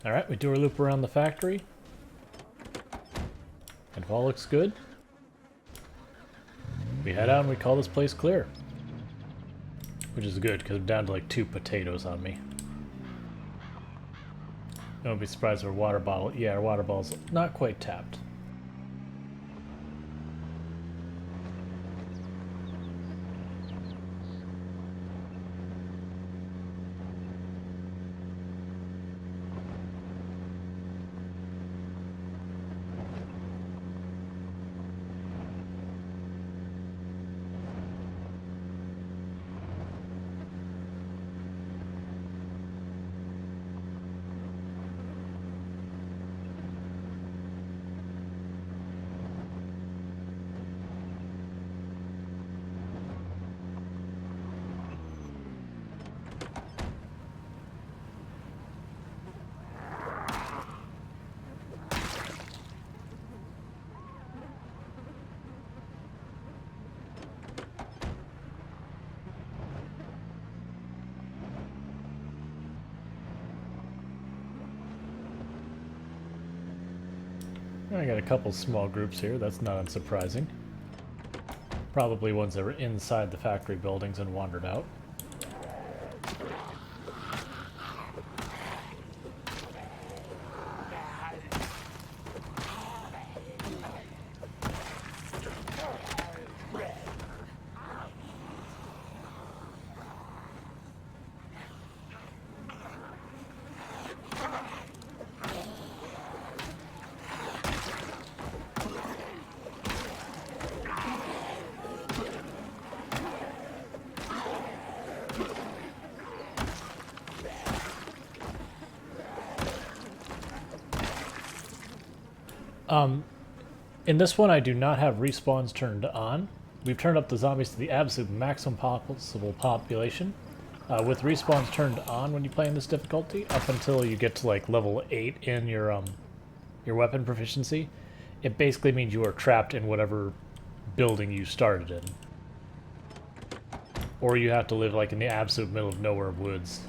Alright, we do our loop around the factory. And if all looks good, we head out and we call this place clear. Which is good, because I'm down to like 2 potatoes on me. Don't be surprised if our water bottle... Yeah, our water bottle's not quite tapped. I got a couple small groups here, that's not unsurprising. Probably ones that were inside the factory buildings and wandered out. In this one, I do not have respawns turned on. We've turned up the zombies to the absolute maximum possible population. With respawns turned on when you play in this difficulty, up until you get to like level 8 in your weapon proficiency, it basically means you are trapped in whatever building you started in. Or you have to live like in the absolute middle of nowhere woods.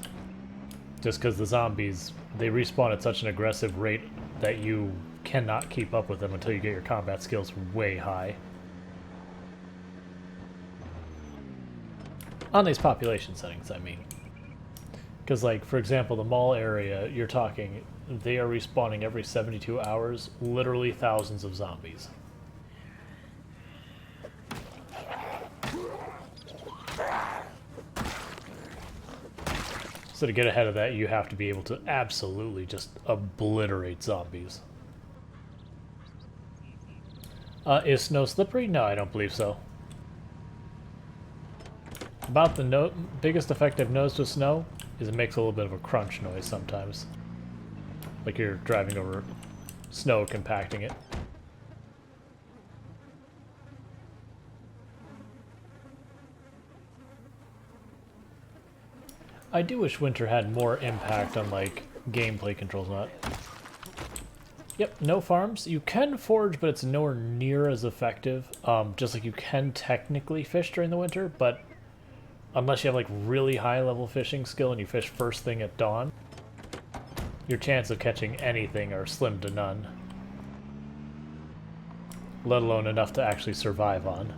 Just because the zombies, they respawn at such an aggressive rate that you cannot keep up with them until you get your combat skills way high. On these population settings, I mean. Because, like, for example, the mall area, you're talking, they are respawning every 72 hours, literally thousands of zombies. So to get ahead of that, you have to be able to absolutely just obliterate zombies. Is snow slippery? No, I don't believe so. About the biggest effect I've noticed with snow is it makes a little bit of a crunch noise sometimes. Like you're driving over snow, compacting it. I do wish winter had more impact on, like, gameplay controls on it. Yep, no farms. You can forage, but it's nowhere near as effective. Just like you can technically fish during the winter, but unless you have like really high level fishing skill and you fish first thing at dawn, your chance of catching anything are slim to none. Let alone enough to actually survive on.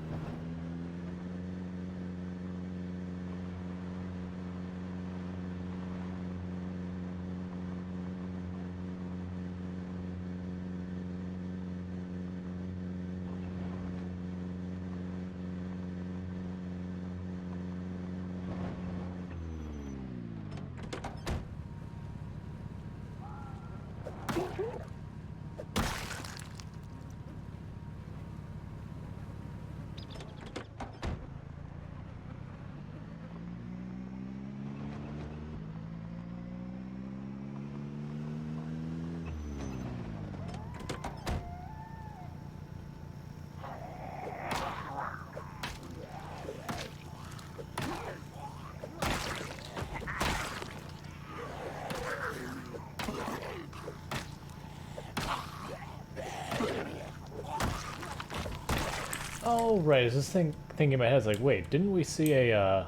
Oh, right. Is this thing in my head? It's like, wait, didn't we see a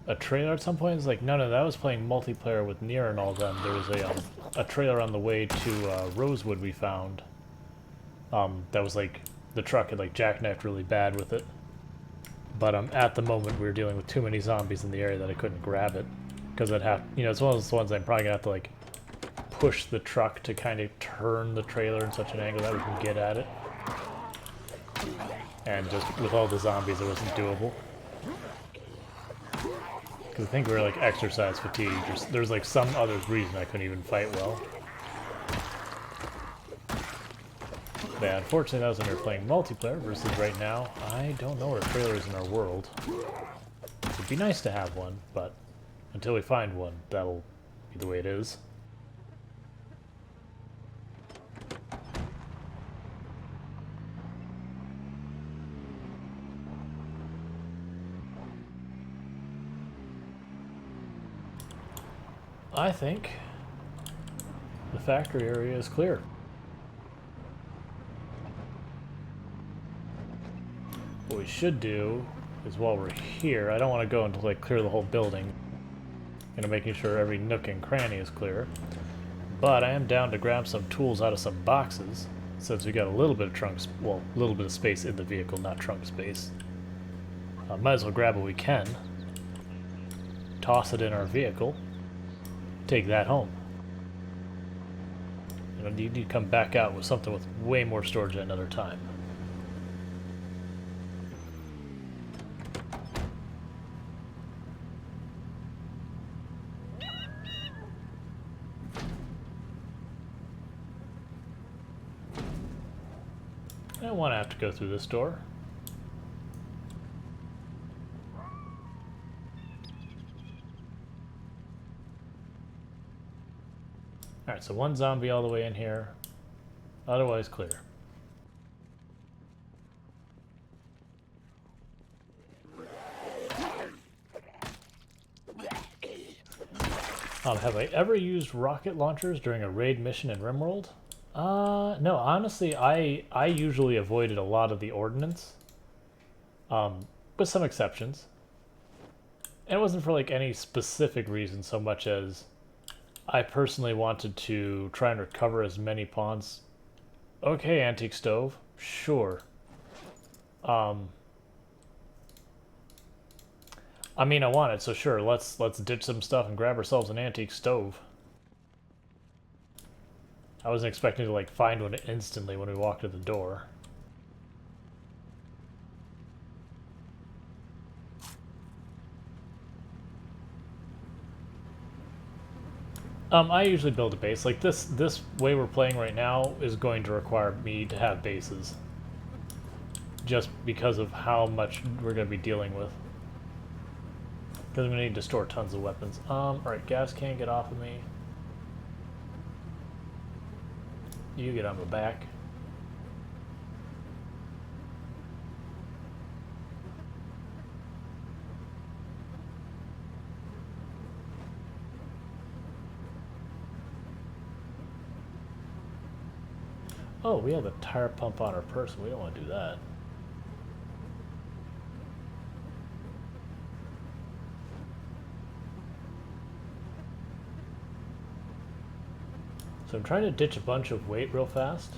a trailer at some point? It's like, no, that was playing multiplayer with Nier and all them. There was a trailer on the way to Rosewood we found. That was like, the truck had like jackknifed really bad with it. But at the moment we were dealing with too many zombies in the area that I couldn't grab it. Because I'd have, it's one of those ones I'm probably gonna have to like push the truck to kind of turn the trailer in such an angle that we can get at it. And just with all the zombies, it wasn't doable. Because I think we were like exercise fatigue. There's like some other reason I couldn't even fight well. But yeah, unfortunately that was when we were playing multiplayer versus right now. I don't know where trailers in our world. It'd be nice to have one, but until we find one, that'll be the way it is. I think the factory area is clear. What we should do is while we're here, I don't want to go until like clear the whole building. Making sure every nook and cranny is clear. But I am down to grab some tools out of some boxes, since we got a little bit of a little bit of space in the vehicle, not trunk space. Might as well grab what we can, toss it in our vehicle, take that home. You need to come back out with something with way more storage at another time. I don't want to have to go through this door. Alright, so one zombie all the way in here. Otherwise clear. Have I ever used rocket launchers during a raid mission in RimWorld? No, honestly, I usually avoided a lot of the ordnance. With some exceptions. And it wasn't for like any specific reason so much as I personally wanted to try and recover as many pawns. Okay, antique stove. Sure. I mean, I want it, so sure, let's ditch some stuff and grab ourselves an antique stove. I wasn't expecting to like find one instantly when we walked to the door. I usually build a base. Like this way we're playing right now is going to require me to have bases. Just because of how much we're going to be dealing with. Because I'm going to need to store tons of weapons. Alright, gas can get off of me. You get on the back. Oh, we have a tire pump on our person. We don't want to do that. So I'm trying to ditch a bunch of weight real fast.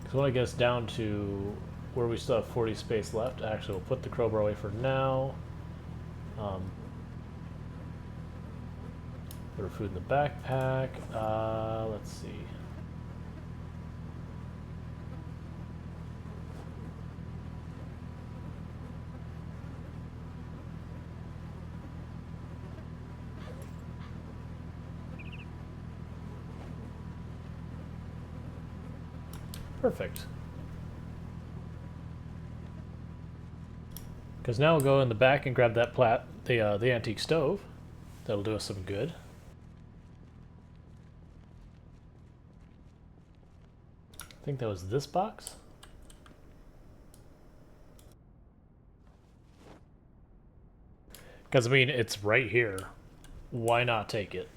Because when it gets down to where we still have 40 space left, actually we'll put the crowbar away for now. Put our food in the backpack. Let's see. Perfect. Because now we'll go in the back and grab that the antique stove. That'll do us some good. I think that was this box. Because I mean, it's right here. Why not take it?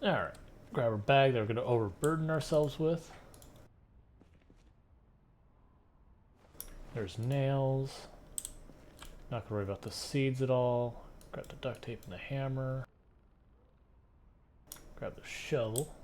Alright, grab our bag that we're going to overburden ourselves with. There's nails. Not going to worry about the seeds at all. Grab the duct tape and the hammer. Grab the shovel.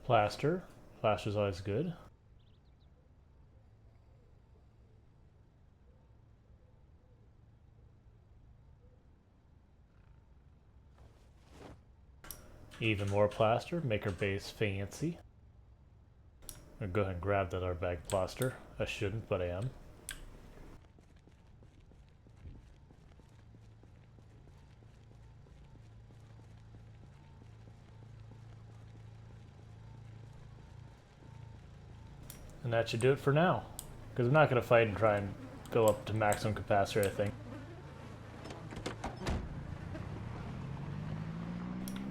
Plaster. Plaster's always good. Even more plaster. Make our base fancy. I'm gonna go ahead and grab that our bag of plaster. I shouldn't, but I am. And that should do it for now. Because I'm not going to fight and try and fill up to maximum capacity, I think.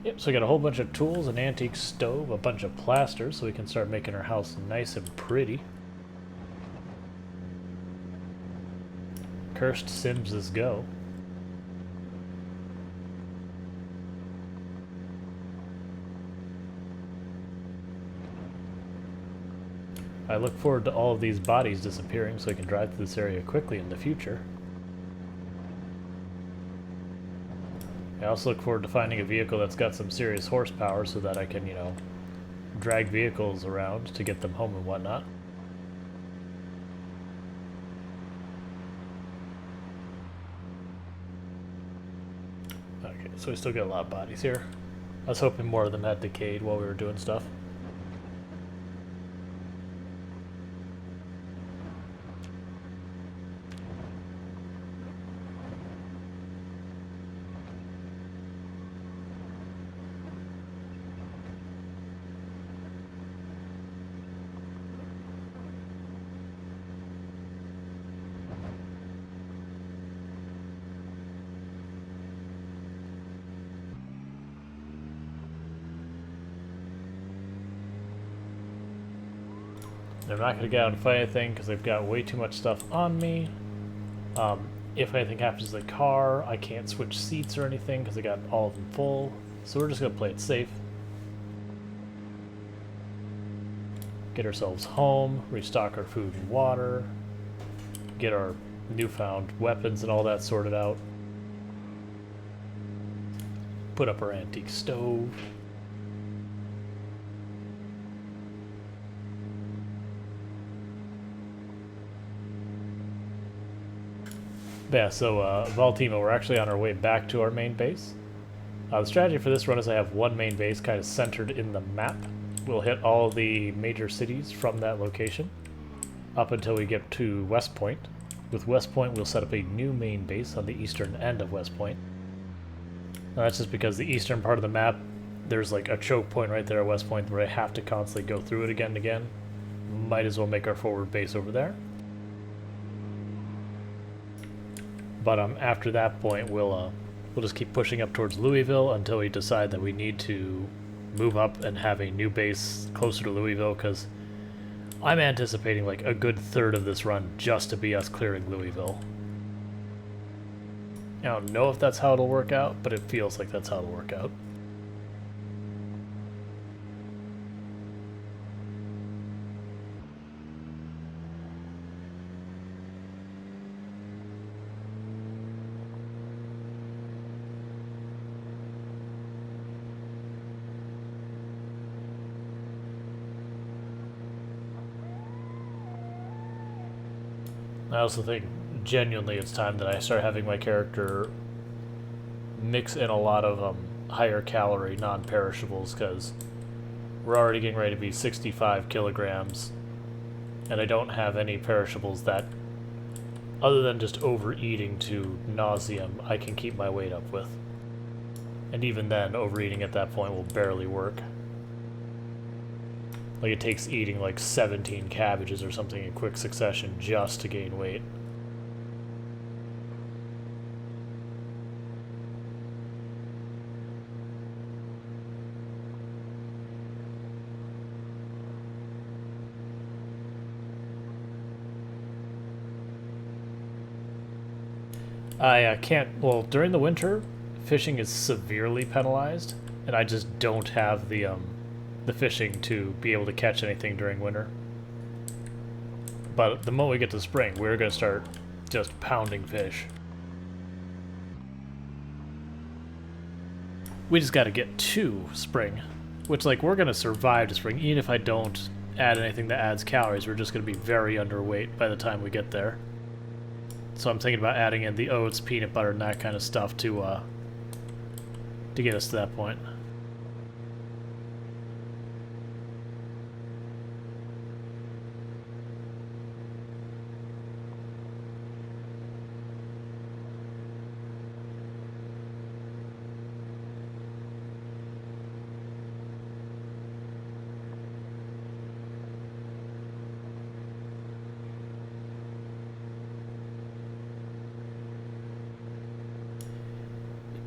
Yep, so we got a whole bunch of tools, an antique stove, a bunch of plaster, so we can start making our house nice and pretty. Cursed Sims' go. I look forward to all of these bodies disappearing so I can drive through this area quickly in the future. I also look forward to finding a vehicle that's got some serious horsepower so that I can, you know, drag vehicles around to get them home and whatnot. Okay, so we still got a lot of bodies here. I was hoping more of them had decayed while we were doing stuff. I'm not going to get out and fight anything because I've got way too much stuff on me. If anything happens to the car, I can't switch seats or anything because I got all of them full. So we're just going to play it safe. Get ourselves home, restock our food and water, get our newfound weapons and all that sorted out. Put up our antique stove. Yeah, so Valtima, we're actually on our way back to our main base. The strategy for this run is I have one main base kind of centered in the map. We'll hit all the major cities from that location up until we get to West Point. With West Point, we'll set up a new main base on the eastern end of West Point. Now, that's just because the eastern part of the map, there's like a choke point right there at West Point where I have to constantly go through it again and again. Might as well make our forward base over there. But after that point, we'll just keep pushing up towards Louisville until we decide that we need to move up and have a new base closer to Louisville, because I'm anticipating like a good third of this run just to be us clearing Louisville. I don't know if that's how it'll work out, but it feels like that's how it'll work out. I also think genuinely it's time that I start having my character mix in a lot of higher calorie non-perishables, because we're already getting ready to be 65 kilograms And I don't have any perishables that, other than just overeating to nauseam, I can keep my weight up with. And even then, overeating at that point will barely work. Like, it takes eating like 17 cabbages or something in quick succession just to gain weight. I can't, well, during the winter, fishing is severely penalized, and I just don't have the fishing to be able to catch anything during winter. But the moment we get to spring, we're going to start just pounding fish. We just got to get to spring, which, like, we're going to survive to spring. Even if I don't add anything that adds calories, we're just going to be very underweight by the time we get there. So I'm thinking about adding in the oats, peanut butter, and that kind of stuff to get us to that point.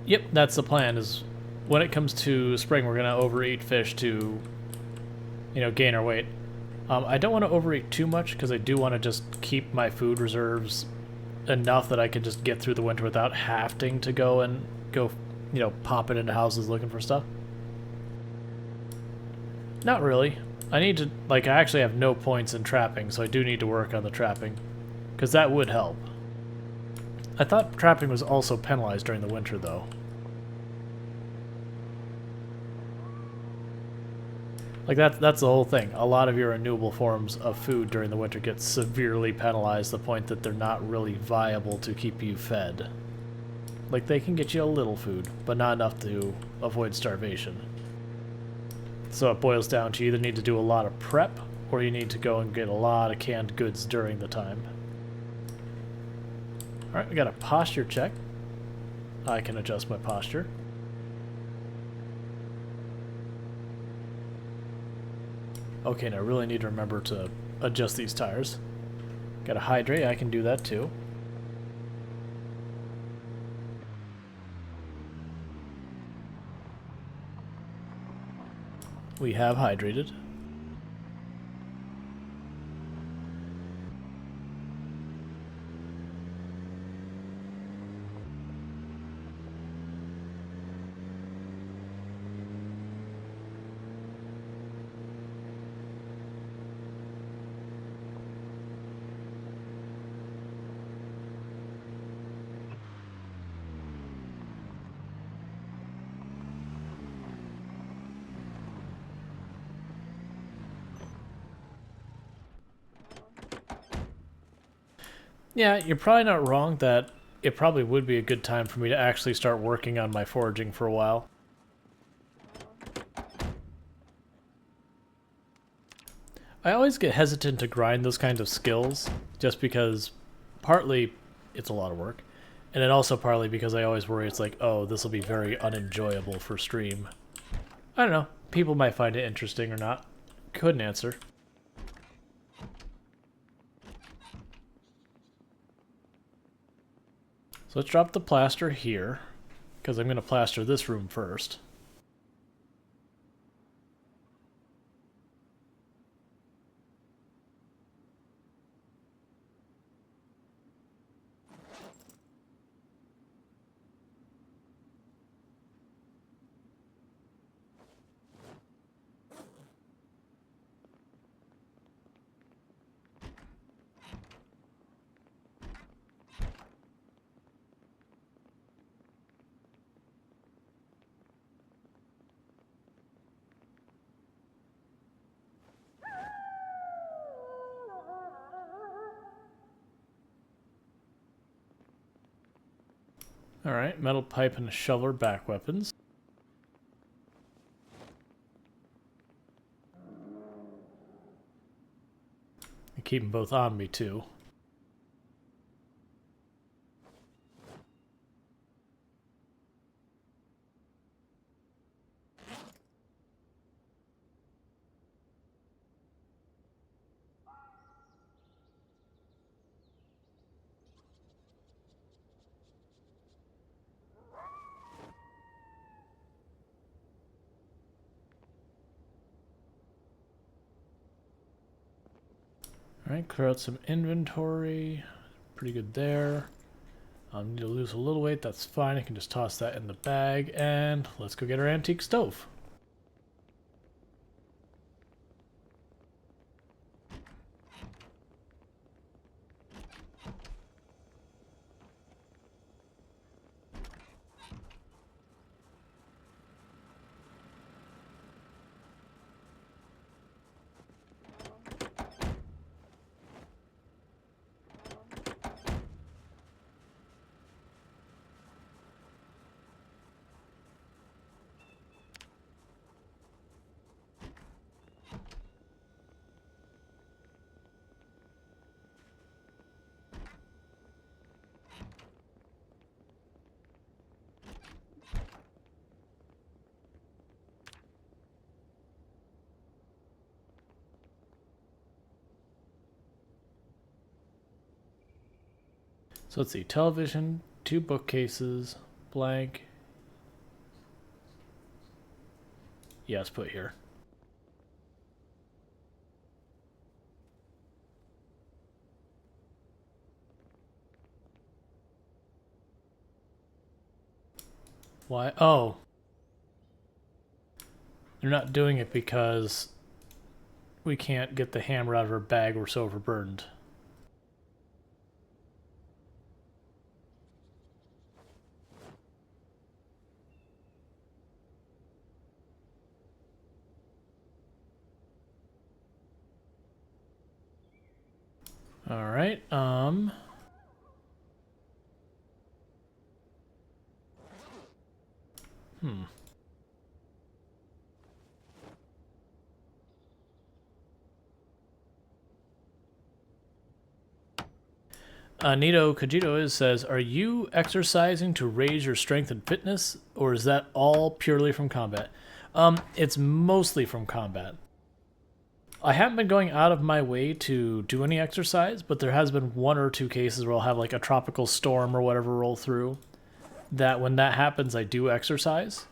Yep, that's the plan, is when it comes to spring, we're going to overeat fish to, you know, gain our weight. I don't want to overeat too much, because I do want to just keep my food reserves enough that I can just get through the winter without having to go, you know, popping into houses looking for stuff. Not really. I need to, like, I actually have no points in trapping, so I do need to work on the trapping, because that would help. I thought trapping was also penalized during the winter, though. Like, that's the whole thing. A lot of your renewable forms of food during the winter get severely penalized to the point that they're not really viable to keep you fed. Like, they can get you a little food, but not enough to avoid starvation. So it boils down to you either need to do a lot of prep, or you need to go and get a lot of canned goods during the time. Alright, we got a posture check. I can adjust my posture. Okay, now I really need to remember to adjust these tires. Gotta hydrate, I can do that too. We have hydrated. Yeah, you're probably not wrong that it probably would be a good time for me to actually start working on my foraging for a while. I always get hesitant to grind those kinds of skills, just because partly it's a lot of work, and then also partly because I always worry it's like, oh, this will be very unenjoyable for stream. I don't know, people might find it interesting or not. Couldn't answer. So let's drop the plaster here, because I'm going to plaster this room first. Alright, metal pipe and a shovel are back weapons. keep them both on me too. Alright, clear out some inventory. Pretty good there. Need to lose a little weight, that's fine. I can just toss that in the bag, and let's go get our antique stove. So let's see, television, 2 bookcases, blank. Yeah, let's put here. Why? Oh. They're not doing it because we can't get the hammer out of her bag, we're so overburdened. Alright, Nito Kajito says, are you exercising to raise your strength and fitness, or is that all purely from combat? It's mostly from combat. I haven't been going out of my way to do any exercise, but there has been 1 or 2 cases where I'll have like a tropical storm or whatever roll through, that when that happens I do exercise,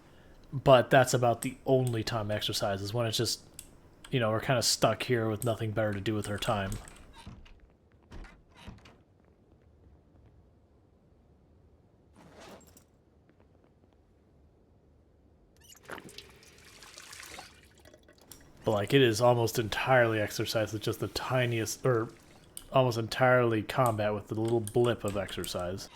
but that's about the only time I exercise, is when it's just, you know, we're kind of stuck here with nothing better to do with our time. But like, it is almost entirely exercise with just the tiniest, or almost entirely combat with the little blip of exercise.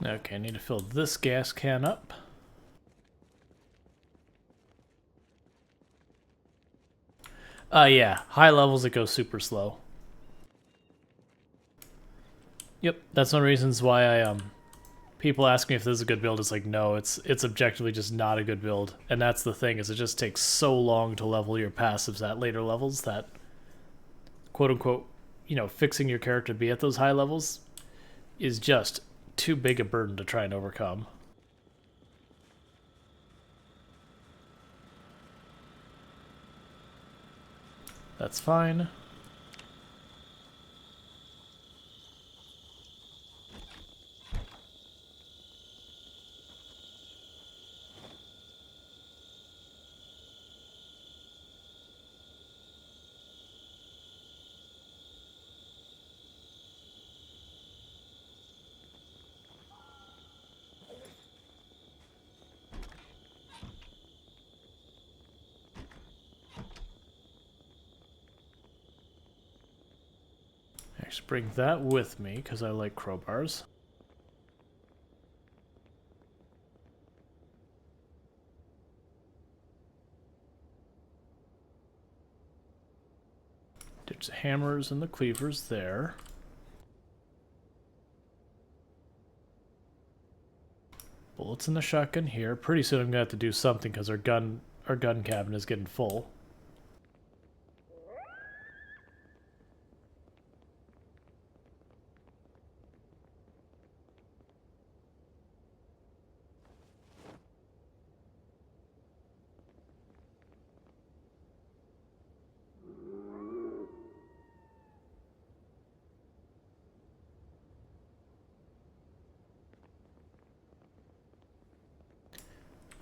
Okay, I need to fill this gas can up. Yeah, high levels it goes super slow. Yep, that's one of the reasons why I people ask me if this is a good build. It's like, no, it's objectively just not a good build. And that's the thing, is it just takes so long to level your passives at later levels that, quote unquote, you know, fixing your character to be at those high levels is just too big a burden to try and overcome. That's fine. Actually, bring that with me, because I like crowbars. There's the hammers and the cleavers there. Bullets in the shotgun here. Pretty soon I'm going to have to do something because our gun cabinet is getting full.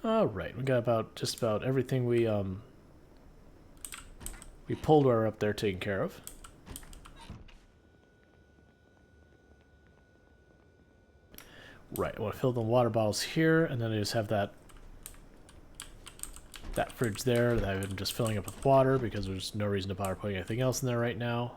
Alright, we got just about everything we pulled while we were up there taken care of. Right, I want to fill the water bottles here, and then I just have that fridge there that I've been just filling up with water because there's no reason to bother putting anything else in there right now.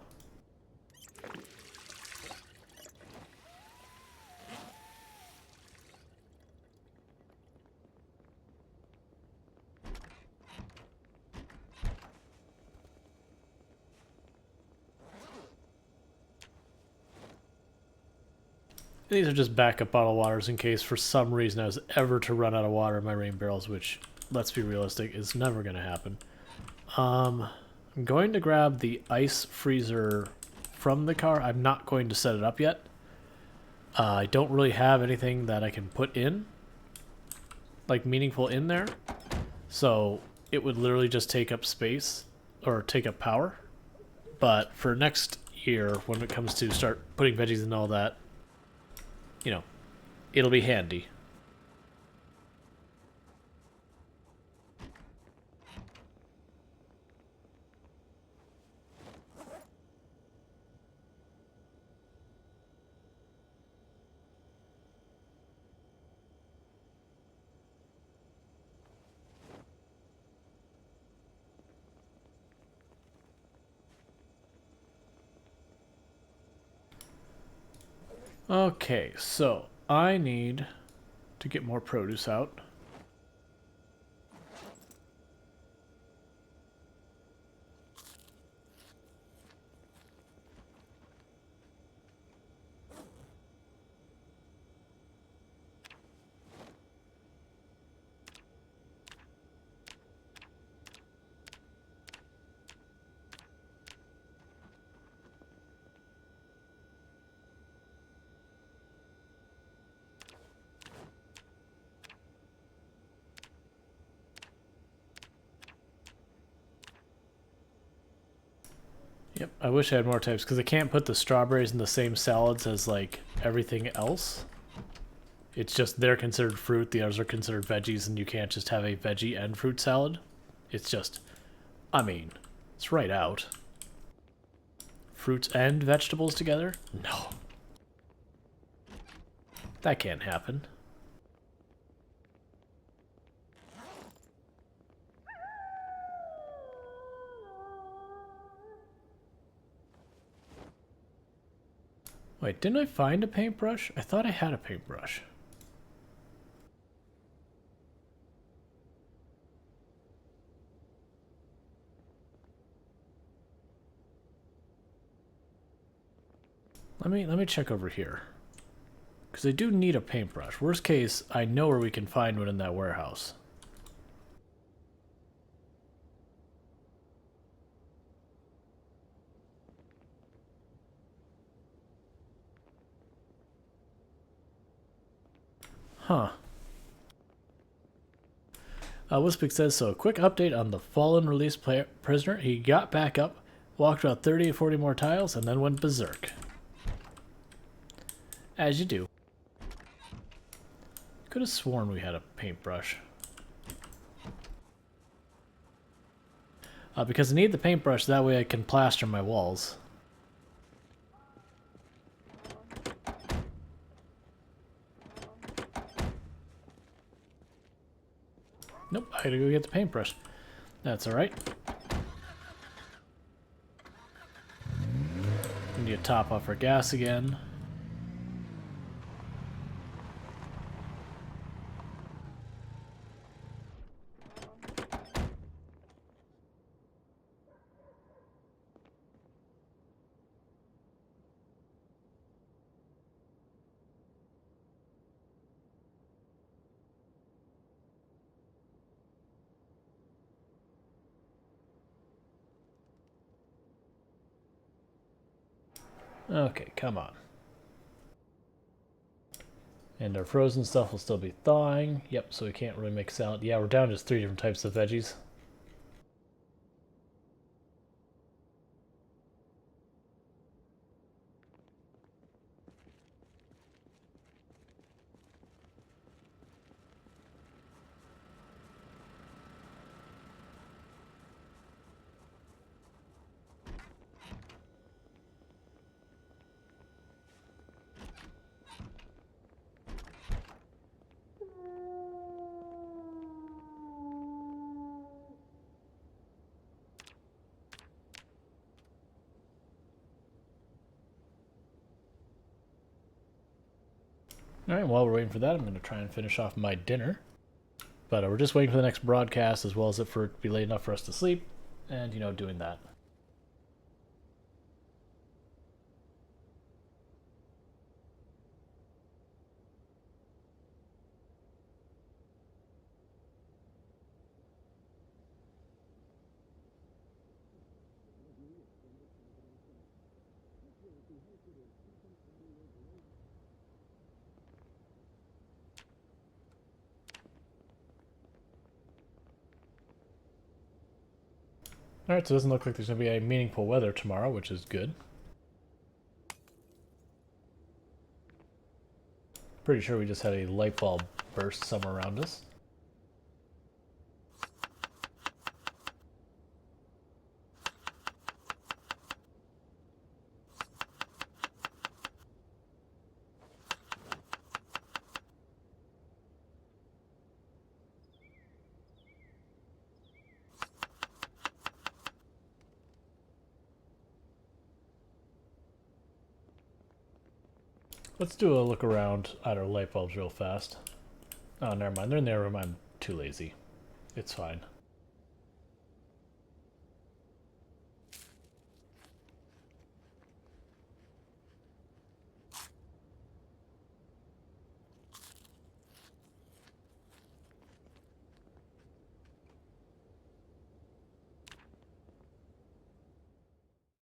These are just backup bottle waters in case for some reason I was ever to run out of water in my rain barrels, which, let's be realistic, is never going to happen. I'm going to grab the ice freezer from the car. I'm not going to set it up yet. I don't really have anything that I can put in, like meaningful in there. So it would literally just take up space, or take up power. But for next year, when it comes to start putting veggies and all that, you know, it'll be handy. Okay, so I need to get more produce out. Yep, I wish I had more types, because I can't put the strawberries in the same salads as, like, everything else. It's just they're considered fruit, the others are considered veggies, and you can't just have a veggie and fruit salad. It's just, I mean, it's right out. Fruits and vegetables together? No. That can't happen. Wait, didn't I find a paintbrush? I thought I had a paintbrush. Let me check over here. Because I do need a paintbrush. Worst case, I know where we can find one in that warehouse. Huh. Wispik says, so a quick update on the fallen released prisoner. He got back up, walked about 30 or 40 more tiles, and then went berserk. As you do. Could have sworn we had a paintbrush. Because I need the paintbrush, that way I can plaster my walls. Nope, I gotta go get the paintbrush. That's alright. We need to top off our gas again. Okay, come on. And our frozen stuff will still be thawing. Yep, so we can't really make salad. Yeah, we're down to just 3 different types of veggies. Alright, while we're waiting for that, I'm going to try and finish off my dinner. But we're just waiting for the next broadcast, as well as it for it to be late enough for us to sleep, and, doing that. Alright, so it doesn't look like there's going to be any meaningful weather tomorrow, which is good. Pretty sure we just had a light bulb burst somewhere around us. Let's do a look around at our light bulbs real fast. Oh, never mind. They're in their room. I'm too lazy. It's fine.